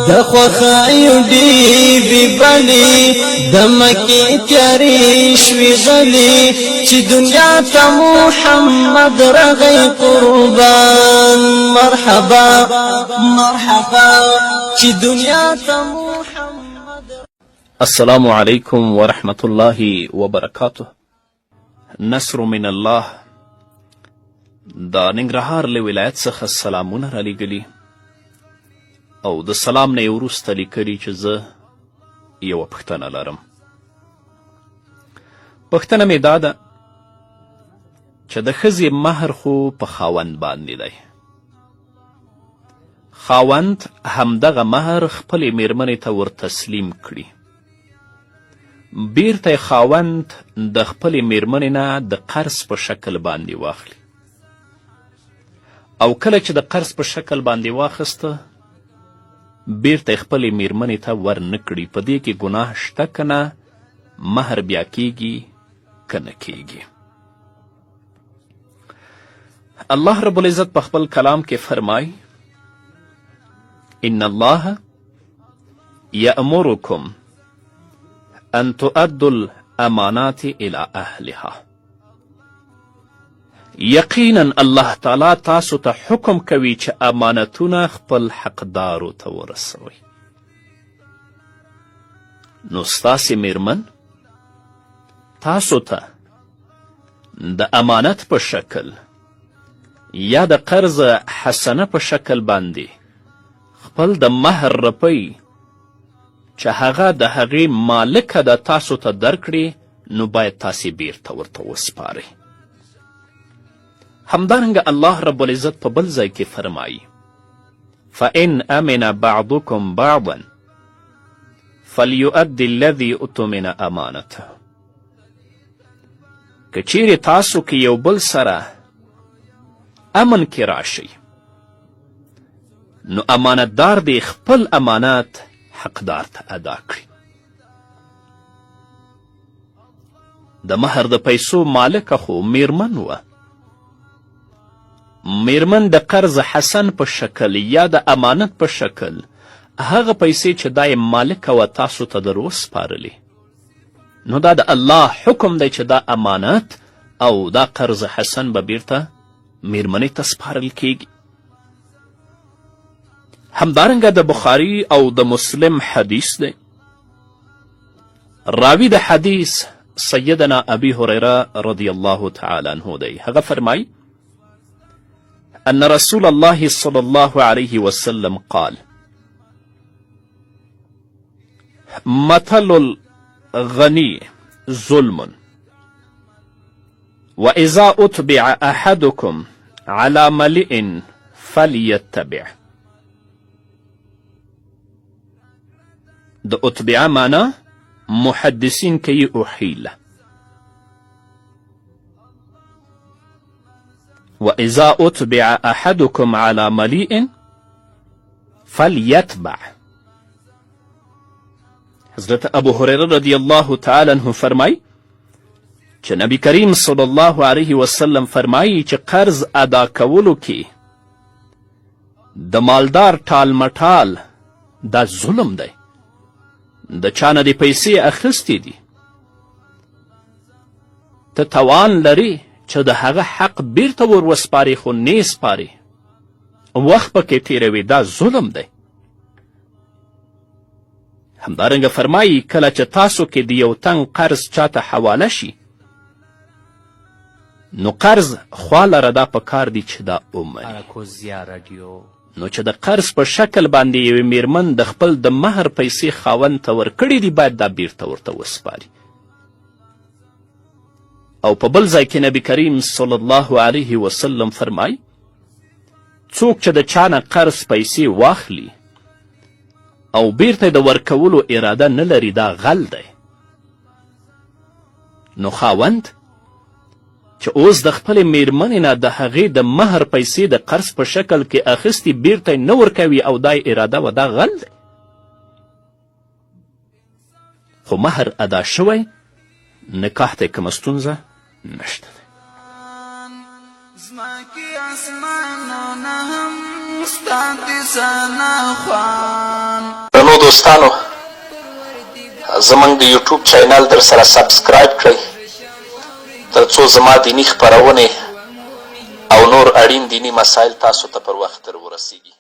د خوخایو ډیوې بلې د مکې تیارې شوې غلې چې دنیا ته محمد راغی قربان مرحبا مرحبا چې دنیا ته محمد. السلام علیکم ورحمة الله وبرکاته. نصر من الله. دا ننګرهار له ولایت څخه سلامونه رالیږلي او د سلام نه یې وروسته لیکلي چې زه یوه پوښتنه لرم. پوښتنه مې دا ده چې د ښځې مهر خو په خاوند باندې دی. خاوند همدغه مهر خپلې میرمنې ته ورتسلیم کړي. بیرته خاوند د خپلې میرمنې نه د قرض په شکل باندې واخلي او کله چې د قرض په شکل باندې واخیسته بیرته خپلې میرمنې ته ورنه کړي. په دې کې ګناه شته که نه؟ مهر بیا کیږي که نه کیږي؟ الله رب العزت په خپل کلام کې فرمای ان الله یأمرکم ان تؤدوا الامانات الى اهلها. یقینا الله تعالی تاسو ته حکم کوي چې امانتونه خپل حقدارو ته ورسوئ. نو ستاسې میرمن تاسو ته د امانت په شکل یا د قرض حسنه په شکل باندې خپل د مهر روپۍ چې هغه د هغې مالکه ده تاسو ته درکړي، نو باید تاسې بیرته ورته وسپارئ. همدارنګه الله رب العزت په بل ځای کې فرمایي فإن أمن بعضكم بعضا فليؤدي الذي اؤتمن امانته. که چیرې تاسو کې یو بل سره امن کې راشئ، نو امانتدار دې خپل امانت حقدار ته ادا کړي. د مهر د پیسو مالکه خو میرمن وه. میرمن د قرض حسن په شکل یا د امانت په شکل هغه پیسې چې دا یې مالکه وه تاسو ته در وسپارلې، نو دا د الله حکم دی چې دا امانت او دا قرض حسن به بیرته میرمنې ته سپارل کیږي. همدارنګه د بخاري او د مسلم حدیث دی. راوی د حدیث سیدنا ابي هريره رضی الله تعالی عنه دی. هغه فرمای ان رسول الله صلی الله علیه وسلم قال مثل الغني ظلم واذا اتبع احدكم على ملئ فليتبع. د اتبع معنا محدثین کوي احیله. وإذا أتبع أحدكم على مليء فليتبع. حضرت ابو هريره رضی الله تعالی عنه فرمای چې نبی کریم صلی الله علیه وسلم فرمایي چې قرض ادا کولو کې د مالدار ټال مټال دا ظلم دی. د چا نه دې پیسې اخیستې دي، ته توان لري چې د هغه حق بیرته ور وسپارې خو نه یې سپارې، وخت پکې تیروي، دا ظلم دی. همدارنګه فرمایي کله چې تاسو کې د یو تنګ قرض چاته حواله شي، نو قرض خوا لره دا پکار دی چې دا ومني. نو چې د قرض په شکل باندې یوې میرمن د خپل د مهر پیسې خاوند ته ورکړي دي، باید دا بیرته ورته وسپاري. او په بل ځای کې نبی کریم صلی الله علیه وسلم فرمای څوک چې د چا نه قرض پیسې واخلي او بیرته د ورکولو اراده نه لري، دا غل دی. نو خاوند چې اوس د خپلې میرمنې نه د هغې د مهر پیسې د قرض په شکل کې اخیستي بیرته نه ورکوي او دا اراده و، دا غل دی. خو مهر ادا شوی، نکاح ته کومه ستونزه نشته دی. زما کې اسمانونه هم ستا د ثنا خوان دوستانو زمونږ د یوټیوب چینل در سره سبسکرایب کړئ تر څو زما دیني خپرونې او نور اړین دیني مسایل تاسو ته پر وخت در ورسیږي.